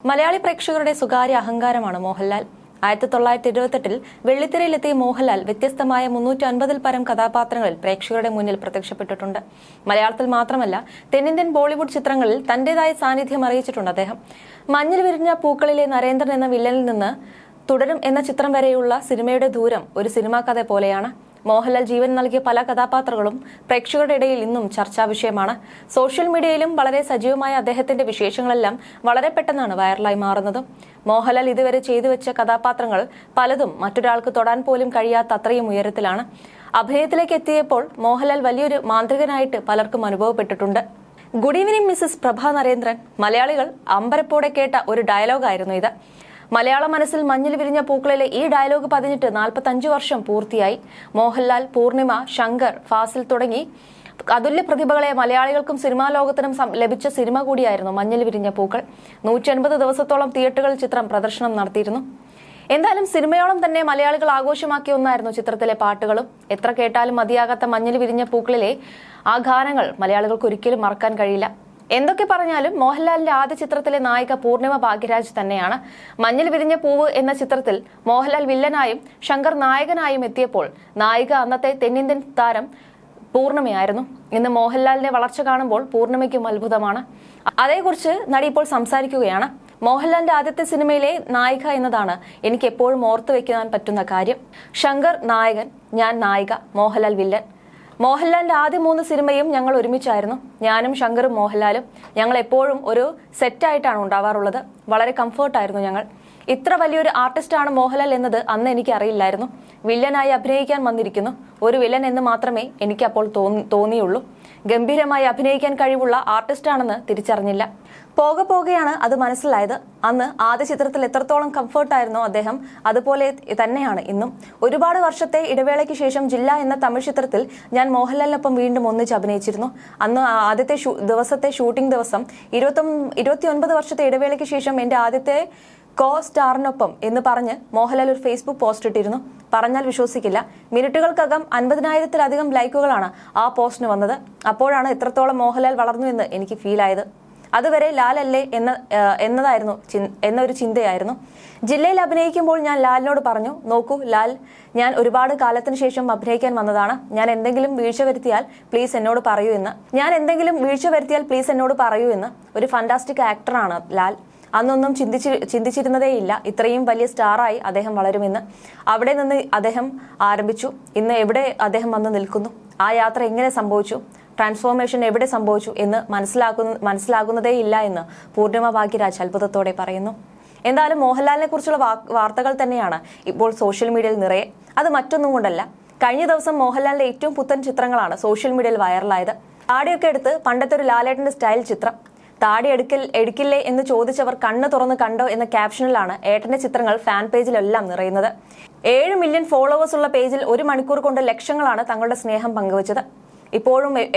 മലയാളി പ്രേക്ഷകരുടെ സ്വകാര്യ അഹങ്കാരമാണ് മോഹൻലാൽ. 1978 വെള്ളിത്തിരയിലെത്തിയ മോഹൻലാൽ വ്യത്യസ്തമായ 350-ൽ പരം കഥാപാത്രങ്ങളിൽ പ്രേക്ഷകരുടെ മുന്നിൽ പ്രത്യക്ഷപ്പെട്ടിട്ടുണ്ട്. മലയാളത്തിൽ മാത്രമല്ല, തെന്നിന്ത്യൻ ബോളിവുഡ് ചിത്രങ്ങളിൽ തന്റേതായ സാന്നിധ്യം അറിയിച്ചിട്ടുണ്ട് അദ്ദേഹം. മഞ്ഞിൽ വിരിഞ്ഞ പൂക്കളിലെ നരേന്ദ്രൻ എന്ന വില്ലനിൽ നിന്ന് തുടരും എന്ന ചിത്രം വരെയുള്ള സിനിമയുടെ ദൂരം ഒരു സിനിമാ കഥ പോലെയാണ്. മോഹൻലാൽ ജീവൻ നൽകിയ പല കഥാപാത്രങ്ങളും പ്രേക്ഷകരുടെ ഇടയിൽ ഇന്നും ചർച്ചാ വിഷയമാണ്. സോഷ്യൽ മീഡിയയിലും വളരെ സജീവമായ അദ്ദേഹത്തിന്റെ വിശേഷങ്ങളെല്ലാം വളരെ പെട്ടെന്നാണ് വൈറലായി മാറുന്നത്. മോഹൻലാൽ ഇതുവരെ ചെയ്തു വെച്ച കഥാപാത്രങ്ങൾ പലതും മറ്റൊരാൾക്ക് തൊടാൻ പോലും കഴിയാത്ത അത്രയും ഉയരത്തിലാണ്. അഭിനയത്തിലേക്ക് എത്തിയപ്പോൾ മോഹൻലാൽ വലിയൊരു മാന്ത്രികനായിട്ട് പലർക്കും അനുഭവപ്പെട്ടിട്ടുണ്ട്. ഗുഡ് ഈവനിംഗ് മിസസ് പ്രഭ നരേന്ദ്രൻ. മലയാളികൾ അമ്പരപ്പോടെ കേട്ട ഒരു ഡയലോഗായിരുന്നു ഇത്. മലയാള മനസ്സിൽ മഞ്ഞിൽ വിരിഞ്ഞ പൂക്കളിലെ ഈ ഡയലോഗ് പതിഞ്ഞിട്ട് 45 വർഷം പൂർത്തിയായി. മോഹൻലാൽ, പൂർണിമ, ശങ്കർ, ഫാസിൽ തുടങ്ങി അതുല്യ പ്രതിഭകളെ മലയാളികൾക്കും സിനിമാ ലോകത്തിനും ലഭിച്ച സിനിമ കൂടിയായിരുന്നു മഞ്ഞിൽ വിരിഞ്ഞ പൂക്കൾ. 180 ദിവസത്തോളം തിയേറ്ററുകളിൽ ചിത്രം പ്രദർശനം നടത്തിയിരുന്നു. എന്തായാലും സിനിമയോളം തന്നെ മലയാളികൾ ആഘോഷമാക്കിയ ഒന്നായിരുന്നു ചിത്രത്തിലെ പാട്ടുകളും. എത്ര കേട്ടാലും മതിയാകാത്ത മഞ്ഞിൽ വിരിഞ്ഞ പൂക്കളിലെ ആ ഗാനങ്ങൾ മലയാളികൾക്ക് ഒരിക്കലും മറക്കാൻ കഴിയില്ല. എന്തൊക്കെ പറഞ്ഞാലും മോഹൻലാലിന്റെ ആദ്യ ചിത്രത്തിലെ നായിക പൂർണിമ ഭാഗ്യരാജ് തന്നെയാണ്. മഞ്ഞിൽ വിരിഞ്ഞ പൂവ് എന്ന ചിത്രത്തിൽ മോഹൻലാൽ വില്ലനായും ശങ്കർ നായകനായും എത്തിയപ്പോൾ നായിക അന്നത്തെ തെന്നിന്ത്യൻ താരം പൂർണിമയായിരുന്നു. ഇന്ന് മോഹൻലാലിന്റെ വളർച്ച കാണുമ്പോൾ പൂർണിമയ്ക്കും അത്ഭുതമാണ്. അതേക്കുറിച്ച് നടി ഇപ്പോൾ സംസാരിക്കുകയാണ്. മോഹൻലാലിന്റെ ആദ്യത്തെ സിനിമയിലെ നായിക എന്നതാണ് എനിക്ക് എപ്പോഴും ഓർത്തു വെക്കാൻ പറ്റുന്ന കാര്യം. ശങ്കർ നായകൻ, ഞാൻ നായിക, മോഹൻലാൽ വില്ലൻ. മോഹൻലാലിന്റെ ആദ്യ 3 സിനിമയും ഞങ്ങൾ ഒരുമിച്ചായിരുന്നു. ഞാനും ശങ്കറും മോഹൻലാലും ഞങ്ങൾ എപ്പോഴും ഒരു സെറ്റായിട്ടാണ് ഉണ്ടാവാറുള്ളത്. വളരെ കംഫർട്ടായിരുന്നു ഞങ്ങൾ. ഇത്ര വലിയൊരു ആർട്ടിസ്റ്റാണ് മോഹൻലാൽ എന്നത് അന്ന് എനിക്ക് അറിയില്ലായിരുന്നു. വില്ലനായി അഭിനയിക്കാൻ വന്നിരിക്കുന്നു. ഒരു വില്ലൻ എന്ന് മാത്രമേ എനിക്ക് അപ്പോൾ തോന്നിയുള്ളൂ. ഗംഭീരമായി അഭിനയിക്കാൻ കഴിവുള്ള ആർട്ടിസ്റ്റാണെന്ന് തിരിച്ചറിഞ്ഞില്ല. പോകെയാണ് അത് മനസ്സിലായത്. അന്ന് ആദ്യ ചിത്രത്തിൽ എത്രത്തോളം കംഫർട്ടായിരുന്നോ അദ്ദേഹം, അതുപോലെ തന്നെയാണ് ഇന്നും. ഒരുപാട് വർഷത്തെ ഇടവേളയ്ക്ക് ശേഷം ജില്ല എന്ന തമിഴ് ചിത്രത്തിൽ ഞാൻ മോഹൻലാലിനൊപ്പം വീണ്ടും ഒന്നിച്ച് അഭിനയിച്ചിരുന്നു. അന്ന് ആദ്യത്തെ ദിവസത്തെ ഷൂട്ടിംഗ് ദിവസം 29 വർഷത്തെ ഇടവേളയ്ക്ക് ശേഷം എന്റെ ആദ്യത്തെ സ്റ്റാറിനൊപ്പം എന്ന് പറഞ്ഞ് മോഹൻലാൽ ഒരു ഫേസ്ബുക്ക് പോസ്റ്റ് ഇട്ടിരുന്നു. പറഞ്ഞാൽ വിശ്വസിക്കില്ല, മിനിറ്റുകൾക്കകം 50,000-ത്തിലധികം ലൈക്കുകളാണ് ആ പോസ്റ്റിന് വന്നത്. അപ്പോഴാണ് എത്രത്തോളം മോഹൻലാൽ വളർന്നു എന്ന് എനിക്ക് ഫീൽ ആയത്. അതുവരെ ലാലല്ലേ എന്നൊരു ചിന്തയായിരുന്നു. ജില്ലയിൽ അഭിനയിക്കുമ്പോൾ ഞാൻ ലാലിനോട് പറഞ്ഞു, നോക്കൂ ലാൽ, ഞാൻ ഒരുപാട് കാലത്തിന് ശേഷം അഭിനയിക്കാൻ വന്നതാണ്. ഞാൻ എന്തെങ്കിലും വീഴ്ച വരുത്തിയാൽ പ്ലീസ് എന്നോട് പറയൂ എന്ന്. ഒരു ഫാന്റാസ്റ്റിക് ആക്ടറാണ് ലാൽ. അന്നൊന്നും ചിന്തിച്ചിരുന്നതേയില്ല ഇത്രയും വലിയ സ്റ്റാറായി അദ്ദേഹം വളരുമെന്ന്. അവിടെ നിന്ന് അദ്ദേഹം ആരംഭിച്ചു. ഇന്ന് എവിടെ അദ്ദേഹം വന്ന് നിൽക്കുന്നു? ആ യാത്ര എങ്ങനെ സംഭവിച്ചു? ട്രാൻസ്ഫോർമേഷൻ എവിടെ സംഭവിച്ചു എന്ന് മനസ്സിലാകുന്നതേയില്ല എന്ന് പൂർണിമ ഭാഗ്യരാജ് അത്ഭുതത്തോടെ പറയുന്നു. എന്തായാലും മോഹൻലാലിനെ കുറിച്ചുള്ള വാർത്തകൾ തന്നെയാണ് ഇപ്പോൾ സോഷ്യൽ മീഡിയയിൽ നിറയെ. അത് മറ്റൊന്നും കൊണ്ടല്ല, കഴിഞ്ഞ ദിവസം മോഹൻലാലിന്റെ ഏറ്റവും പുത്തൻ ചിത്രങ്ങളാണ് സോഷ്യൽ മീഡിയയിൽ വൈറലായത്. താടിയൊക്കെ എടുത്ത് പണ്ടത്തെ ഒരു ലാലേട്ടന്റെ സ്റ്റൈൽ ചിത്രം. താടി എടുക്കില്ലേ എന്ന് ചോദിച്ചവർ കണ്ണ് തുറന്ന് കണ്ടോ എന്ന ക്യാപ്ഷനിലാണ് ഏട്ടന്റെ ചിത്രങ്ങൾ ഫാൻ പേജിലെല്ലാം നിറയുന്നത്. 7 മില്യൺ ഫോളോവേഴ്സ് ഉള്ള പേജിൽ 1 മണിക്കൂർ കൊണ്ട് ലക്ഷങ്ങളാണ് തങ്ങളുടെ സ്നേഹം പങ്കുവച്ചത്.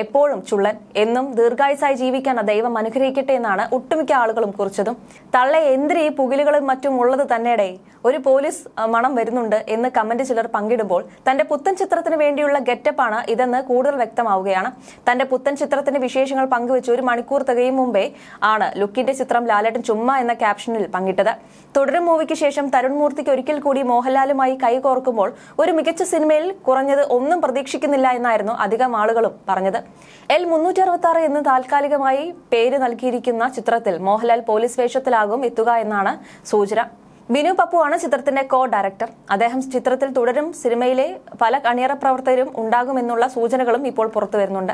എപ്പോഴും ചുള്ളൻ, എന്നും ദീർഘായുസായി ജീവിക്കാൻ ദൈവം അനുഗ്രഹിക്കട്ടെ എന്നാണ് ഒട്ടുമിക്ക ആളുകളും കുറിച്ചതും. തള്ളെ എന്തിന് ഈ പുകിലുകളും മറ്റും ഉള്ളത് തന്നെയുടെ ഒരു പോലീസ് മണം വരുന്നുണ്ട് എന്ന് കമന്റ് ചിലർ പങ്കിടുമ്പോൾ തന്റെ പുത്തൻ ചിത്രത്തിന് വേണ്ടിയുള്ള ഗെറ്റപ്പാണ് ഇതെന്ന് കൂടുതൽ വ്യക്തമാവുകയാണ്. തന്റെ പുത്തൻ ചിത്രത്തിന്റെ വിശേഷങ്ങൾ പങ്കുവെച്ച് 1 മണിക്കൂർ തികയും മുമ്പേ ആണ് ലുക്കിന്റെ ചിത്രം ലാലേട്ടൻ ചുമ്മാ എന്ന ക്യാപ്ഷനിൽ പങ്കിട്ടത്. തുടരും മൂവിക്ക് ശേഷം തരുൺ മൂർത്തിക്ക് ഒരിക്കൽ കൂടി മോഹൻലാലുമായി കൈകോർക്കുമ്പോൾ ഒരു മികച്ച സിനിമയിൽ കുറഞ്ഞത് ഒന്നും പ്രതീക്ഷിക്കുന്നില്ല എന്നായിരുന്നു അധികം ആളുകൾ പറഞ്ഞത്. L366 എന്ന് താൽക്കാലികമായി പേര് നൽകിയിരിക്കുന്ന ചിത്രത്തിൽ മോഹൻലാൽ പോലീസ് വേഷത്തിലാകും എത്തുക എന്നാണ് സൂചന. ബിനു പപ്പുവാണ് ചിത്രത്തിന്റെ ഡയറക്ടർ. അദ്ദേഹം ചിത്രത്തിൽ തുടരും. സിനിമയിലെ പല അണിയറ പ്രവർത്തകരും ഉണ്ടാകുമെന്നുള്ള സൂചനകളും ഇപ്പോൾ പുറത്തു വരുന്നുണ്ട്.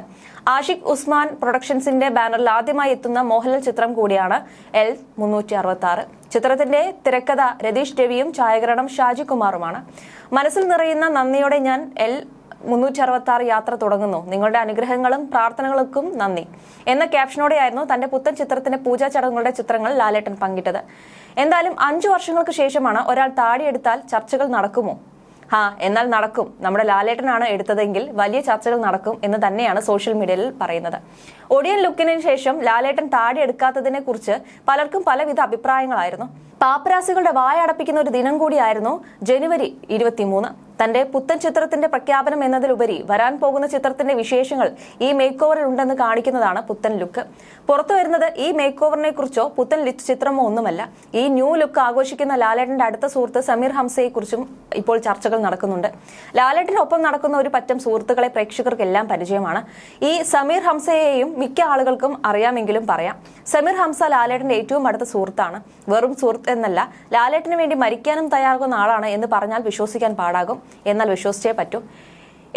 ആഷിഖ് ഉസ്മാൻ പ്രൊഡക്ഷൻസിന്റെ ബാനറിൽ ആദ്യമായി എത്തുന്ന മോഹൻലാൽ ചിത്രം കൂടിയാണ് L366. ചിത്രത്തിന്റെ തിരക്കഥ രതീഷ് രവിയും ഛായാഗ്രഹണം ഷാജി കുമാറുമാണ്. മനസ്സിൽ നിറയുന്ന നന്ദിയോടെ ഞാൻ L366 യാത്ര തുടങ്ങുന്നു. നിങ്ങളുടെ അനുഗ്രഹങ്ങളും പ്രാർത്ഥനകൾക്കും നന്ദി എന്ന ക്യാപ്ഷനോടെയായിരുന്നു തന്റെ പുത്തൻ ചിത്രത്തിന്റെ പൂജാ ചടങ്ങുകളുടെ ചിത്രങ്ങൾ ലാലേട്ടൻ പങ്കിട്ടത്. എന്തായാലും 5 വർഷങ്ങൾക്ക് ശേഷമാണ് ഒരാൾ താടിയെടുത്താൽ ചർച്ചകൾ നടക്കുമോ? എന്നാൽ നടക്കും. നമ്മുടെ ലാലേട്ടനാണ് എടുത്തതെങ്കിൽ വലിയ ചർച്ചകൾ നടക്കും എന്ന് തന്നെയാണ് സോഷ്യൽ മീഡിയയിൽ പറയുന്നത്. ഒടിയൻ ലുക്കിന് ശേഷം ലാലേട്ടൻ താടി എടുക്കാത്തതിനെ കുറിച്ച് പലർക്കും പലവിധ അഭിപ്രായങ്ങളായിരുന്നു. പാപ്പരാസികളുടെ വായടപ്പിക്കുന്ന ഒരു ദിനം കൂടിയായിരുന്നു ജനുവരി 23. തന്റെ പുത്തൻ ചിത്രത്തിന്റെ പ്രഖ്യാപനം എന്നതിലുപരി വരാൻ പോകുന്ന ചിത്രത്തിന്റെ വിശേഷങ്ങൾ ഈ മേക്ക് ഓവറിൽ ഉണ്ടെന്ന് കാണിക്കുന്നതാണ് പുത്തൻ ലുക്ക്. പുറത്തു വരുന്നത് ഈ മേക്ക് ഓവറിനെ കുറിച്ചോ പുത്തൻ ചിത്രമോ ഒന്നുമല്ല. ഈ ന്യൂ ലുക്ക് ആഘോഷിക്കുന്ന ലാലേട്ടന്റെ അടുത്ത സുഹൃത്ത് സമീർ ഹംസയെ കുറിച്ചും ഇപ്പോൾ ചർച്ചകൾ നടക്കുന്നുണ്ട്. ലാലേട്ടനൊപ്പം നടക്കുന്ന ഒരു പറ്റം സുഹൃത്തുക്കളെ പ്രേക്ഷകർക്കെല്ലാം പരിചയമാണ്. ഈ സമീർ ഹംസയെയും മിക്ക ആളുകൾക്കും അറിയാമെങ്കിലും പറയാം. സമീർ ഹംസ ലാലേട്ടന്റെ ഏറ്റവും അടുത്ത സുഹൃത്താണ്. വെറും സുഹൃത്ത് എന്നല്ല, ലാലേട്ടന് വേണ്ടി മരിക്കാനും തയ്യാറാകുന്ന ആളാണ് എന്ന് പറഞ്ഞാൽ വിശ്വസിക്കാൻ പാടാകും. എന്നാൽ വിശ്വസിച്ചേ പറ്റൂ.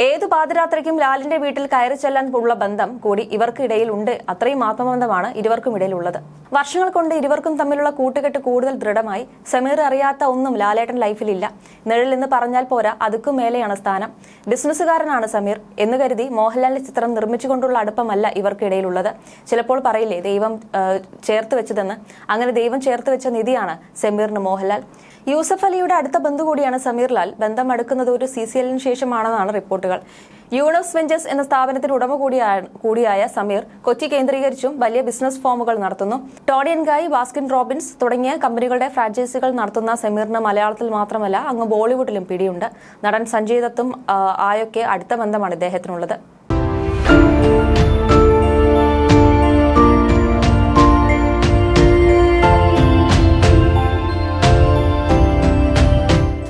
ഏതു പാതിരാത്രിക്കും ലാലിന്റെ വീട്ടിൽ കയറി ചെല്ലാൻ ഉള്ള ബന്ധം കൂടി ഇവർക്കിടയിൽ ഉണ്ട്. അത്രയും ആത്മബന്ധമാണ് ഇരുവർക്കും ഇടയിലുള്ളത്. വർഷങ്ങൾ കൊണ്ട് ഇരുവർക്കും തമ്മിലുള്ള കൂട്ടുകെട്ട് കൂടുതൽ ദൃഢമായി. സമീർ അറിയാത്ത ഒന്നും ലാലേട്ടൻ ലൈഫിലില്ല. നിഴൽ എന്ന് പറഞ്ഞാൽ പോരാ, അതുക്കും മേലെയാണ് സ്ഥാനം. ബിസിനസ്സുകാരനാണ് സമീർ എന്ന് കരുതി മോഹൻലാലിന്റെ ചിത്രം നിർമ്മിച്ചുകൊണ്ടുള്ള അടുപ്പമല്ല ഇവർക്കിടയിലുള്ളത്. ചിലപ്പോൾ പറയില്ലേ ദൈവം ചേർത്ത് വെച്ചതെന്ന്. അങ്ങനെ ദൈവം ചേർത്ത് വെച്ച നിധിയാണ് സമീറിന് മോഹൻലാൽ. യൂസഫ് അലിയുടെ അടുത്ത ബന്ധു കൂടിയാണ് സമീർ ലാൽ. ബന്ധം അടുക്കുന്നത് ഒരു CCLന് ശേഷമാണെന്നാണ് റിപ്പോർട്ടുകൾ. യൂണോസ് വെഞ്ചേഴ്സ് എന്ന സ്ഥാപനത്തിന് ഉടമ കൂടിയായ സമീർ കൊച്ചി കേന്ദ്രീകരിച്ചും വലിയ ബിസിനസ് ഫോമുകൾ നടത്തുന്നു. ടോണി ആൻഡ് ഗായ്, ബാസ്കിൻ റോബിൻസ് തുടങ്ങിയ കമ്പനികളുടെ ഫ്രാഞ്ചൈസികൾ നടത്തുന്ന സമീറിന് മലയാളത്തിൽ മാത്രമല്ല അങ്ങ് ബോളിവുഡിലും പിടിയുണ്ട്. നടൻ സഞ്ജയ് ദത്തും ആയൊക്കെ അടുത്ത ബന്ധമാണ് ഇദ്ദേഹത്തിനുള്ളത്.